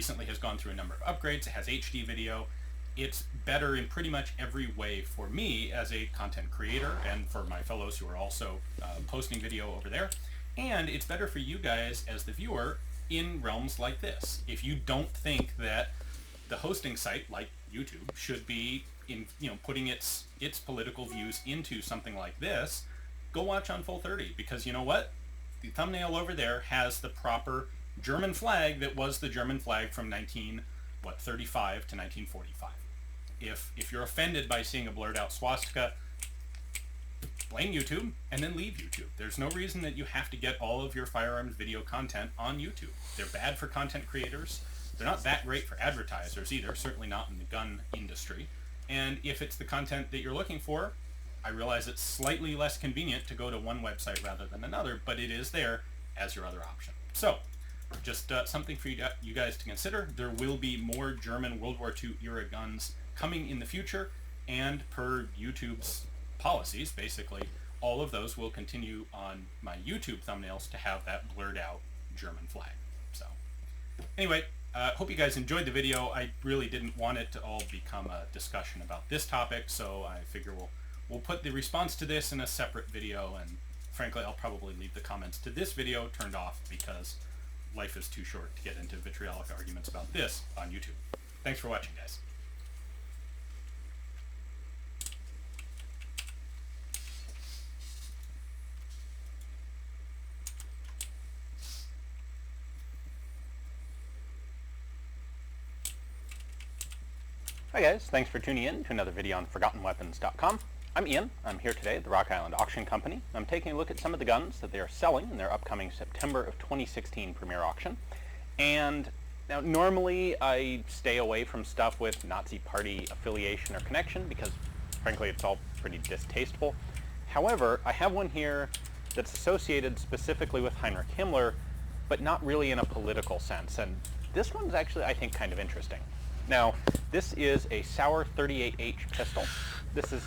recently has gone through a number of upgrades. It has HD video. It's better in pretty much every way for me as a content creator and for my fellows who are also posting video over there. And it's better for you guys as the viewer in realms like this. If you don't think that the hosting site like YouTube should be putting its political views into something like this, go watch on Full30, because you know what? The thumbnail over there has the proper German flag that was the German flag from 1935 to 1945. If you're offended by seeing a blurred out swastika, blame YouTube and then leave YouTube. There's no reason that you have to get all of your firearms video content on YouTube. They're bad for content creators. They're not that great for advertisers either, certainly not in the gun industry. And if it's the content that you're looking for, I realize it's slightly less convenient to go to one website rather than another, but it is there as your other option. So, just something for you guys to consider. There will be more German World War II era guns coming in the future, and per YouTube's policies, basically, all of those will continue on my YouTube thumbnails to have that blurred out German flag. So, anyway, hope you guys enjoyed the video. I really didn't want it to all become a discussion about this topic, so I figure we'll put the response to this in a separate video, and frankly, I'll probably leave the comments to this video turned off because life is too short to get into vitriolic arguments about this on YouTube. Thanks for watching, guys. Hi guys, thanks for tuning in to another video on ForgottenWeapons.com. I'm Ian. I'm here today at the Rock Island Auction Company. I'm taking a look at some of the guns that they are selling in their upcoming September of 2016 premiere auction. And now normally I stay away from stuff with Nazi Party affiliation or connection because frankly it's all pretty distasteful. However, I have one here that's associated specifically with Heinrich Himmler, but not really in a political sense. And this one's actually, I think, kind of interesting. Now, this is a Sauer 38H pistol. This is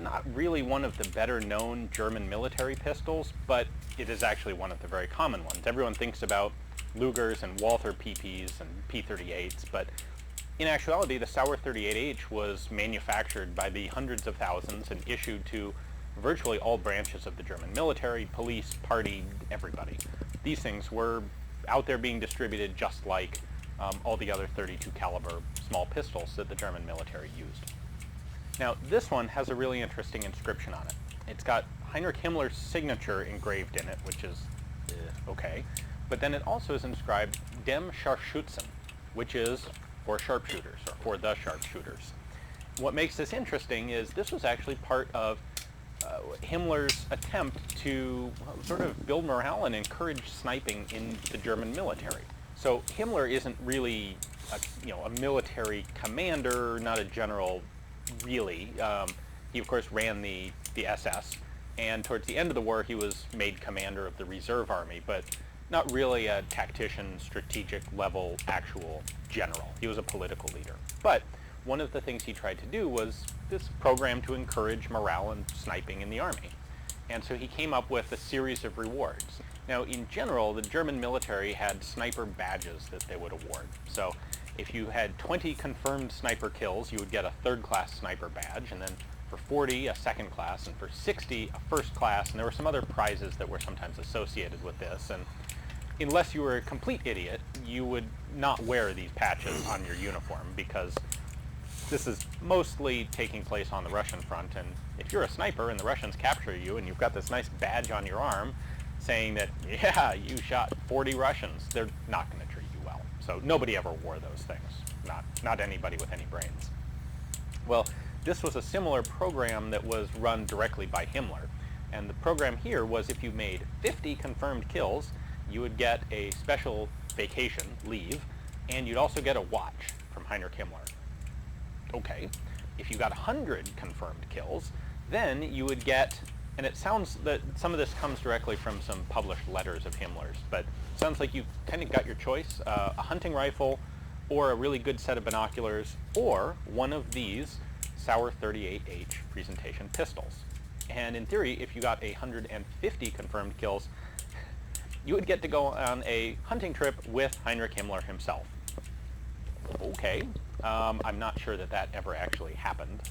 not really one of the better known German military pistols, but it is actually one of the very common ones. Everyone thinks about Lugers and Walther PPs and P38s, but in actuality the Sauer 38H was manufactured by the hundreds of thousands and issued to virtually all branches of the German military, police, party, everybody. These things were out there being distributed just like all the other 32 caliber small pistols that the German military used. Now this one has a really interesting inscription on it. It's got Heinrich Himmler's signature engraved in it, which is okay, but then it also is inscribed Dem Scharfschützen, which is for sharpshooters, or for the sharpshooters. What makes this interesting is this was actually part of Himmler's attempt to sort of build morale and encourage sniping in the German military. So Himmler isn't really a military commander, not a general really. He of course ran the SS, and towards the end of the war he was made commander of the reserve army, but not really a tactician, strategic level actual general. He was a political leader. But one of the things he tried to do was this program to encourage morale and sniping in the army. And so he came up with a series of rewards. Now, in general, the German military had sniper badges that they would award. So if you had 20 confirmed sniper kills, you would get a third-class sniper badge, and then for 40, a second class, and for 60, a first class, and there were some other prizes that were sometimes associated with this. And unless you were a complete idiot, you would not wear these patches on your uniform, because this is mostly taking place on the Russian front, and if you're a sniper and the Russians capture you and you've got this nice badge on your arm saying that, yeah, you shot 40 Russians, they're not going to treat you well. So nobody ever wore those things, not anybody with any brains. Well, this was a similar program that was run directly by Himmler, and the program here was if you made 50 confirmed kills, you would get a special vacation, leave, and you'd also get a watch from Heinrich Himmler. Okay, if you got 100 confirmed kills, then you would get, and it sounds that some of this comes directly from some published letters of Himmler's, but it sounds like you kind of got your choice, a hunting rifle, or a really good set of binoculars, or one of these Sauer 38H presentation pistols. And in theory, if you got 150 confirmed kills, you would get to go on a hunting trip with Heinrich Himmler himself. okay. I'm not sure that that ever actually happened.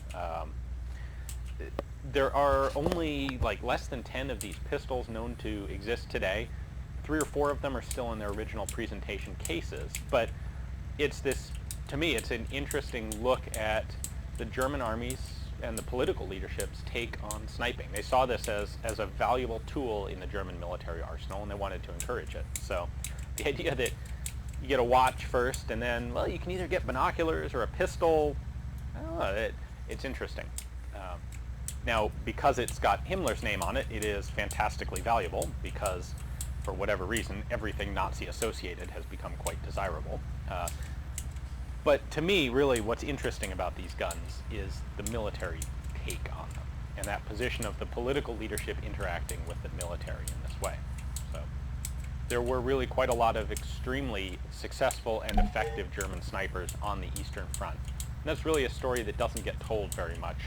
There are only like less than 10 of these pistols known to exist today. 3 or 4 of them are still in their original presentation cases, but it's this, to me, it's an interesting look at the German armies and the political leadership's take on sniping. They saw this as a valuable tool in the German military arsenal, and they wanted to encourage it. So the idea that you get a watch first, and then, well, you can either get binoculars or a pistol, I don't know, it's interesting. Now, because it's got Himmler's name on it, it is fantastically valuable, because for whatever reason, everything Nazi associated has become quite desirable. But to me, really, what's interesting about these guns is the military take on them, and that position of the political leadership interacting with the military in this way. So there were really quite a lot of extremely successful and effective German snipers on the Eastern Front. And that's really a story that doesn't get told very much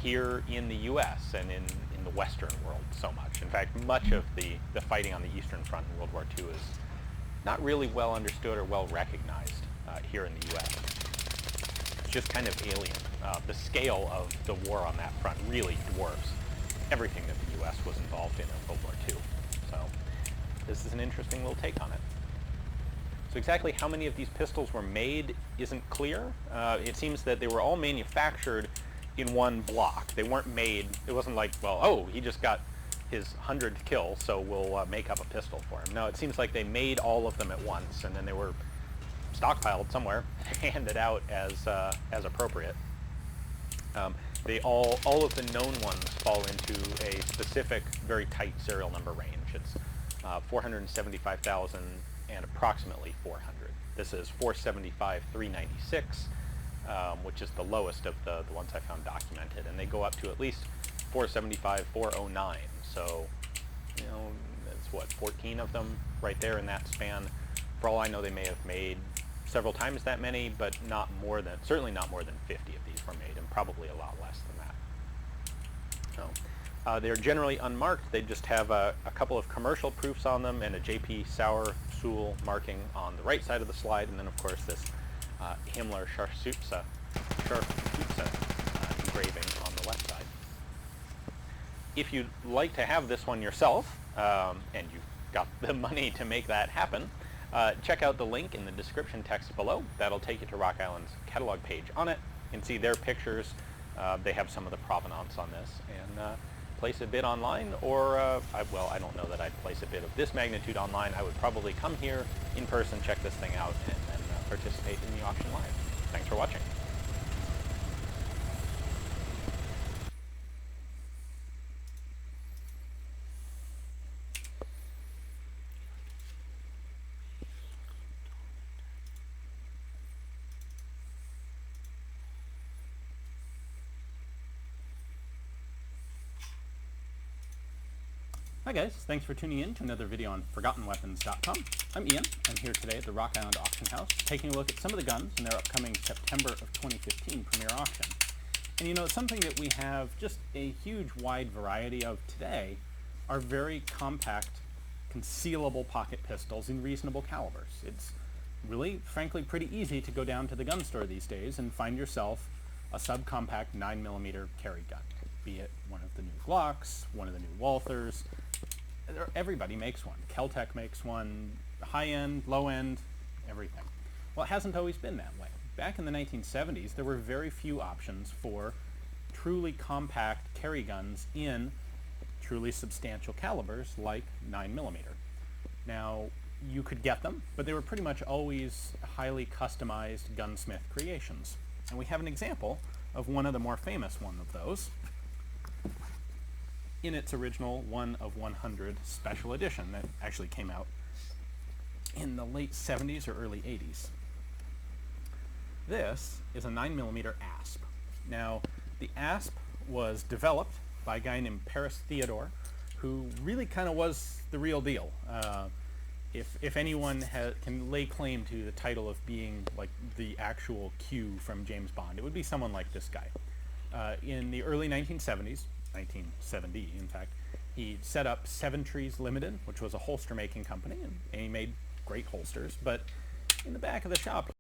here in the U.S. and in the Western world so much. In fact, much of the fighting on the Eastern Front in World War II is not really well understood or well recognized here in the U.S. It's just kind of alien. The scale of the war on that front really dwarfs everything that the U.S. was involved in World War II. So this is an interesting little take on it. So exactly how many of these pistols were made isn't clear. It seems that they were all manufactured in one block. They weren't made, it wasn't like, well, oh, he just got his 100th kill, so we'll make up a pistol for him. No, it seems like they made all of them at once, and then they were stockpiled somewhere, handed out as appropriate. All of the known ones fall into a specific, very tight serial number range. It's 475,000 and approximately 400. This is 475,396, which is the lowest of the ones I found documented, and they go up to at least 475,409. So, you know, that's what, 14 of them right there in that span. For all I know, they may have made several times that many, but certainly not more than 50 of these were made, and probably a lot less than that. So, they're generally unmarked. They just have a couple of commercial proofs on them and a J.P. Sauer-Sul marking on the right side of the slide, and then of course this Himmler Scharfschütze engraving on the left side. If you'd like to have this one yourself, and you've got the money to make that happen, check out the link in the description text below. That'll take you to Rock Island's catalog page on it. You can see their pictures. They have some of the provenance on this, and place a bid online, or I don't know that I'd place a bid of this magnitude online. I would probably come here in person, check this thing out, and participate in the auction live. Thanks for watching. Hi guys, thanks for tuning in to another video on ForgottenWeapons.com. I'm Ian. I'm here today at the Rock Island Auction House, taking a look at some of the guns in their upcoming September of 2015 premiere auction. And you know, something that we have just a huge wide variety of today are very compact, concealable pocket pistols in reasonable calibers. It's really, frankly, pretty easy to go down to the gun store these days and find yourself a subcompact 9mm carry gun, be it one of the new Glocks, one of the new Walthers. Everybody makes one. Kel-Tec makes one, high-end, low-end, everything. Well, it hasn't always been that way. Back in the 1970s, there were very few options for truly compact carry guns in truly substantial calibers like 9mm. Now, you could get them, but they were pretty much always highly customized gunsmith creations. And we have an example of one of the more famous one of those in its original 1 of 100 special edition that actually came out in the late 70s or early 80s. This is a 9mm ASP. Now, the ASP was developed by a guy named Paris Theodore, who really kind of was the real deal. If anyone can lay claim to the title of being like the actual Q from James Bond, it would be someone like this guy. In the early 1970s, 1970 in fact, he set up Seven Trees Limited, which was a holster making company, and he made great holsters, but in the back of the shop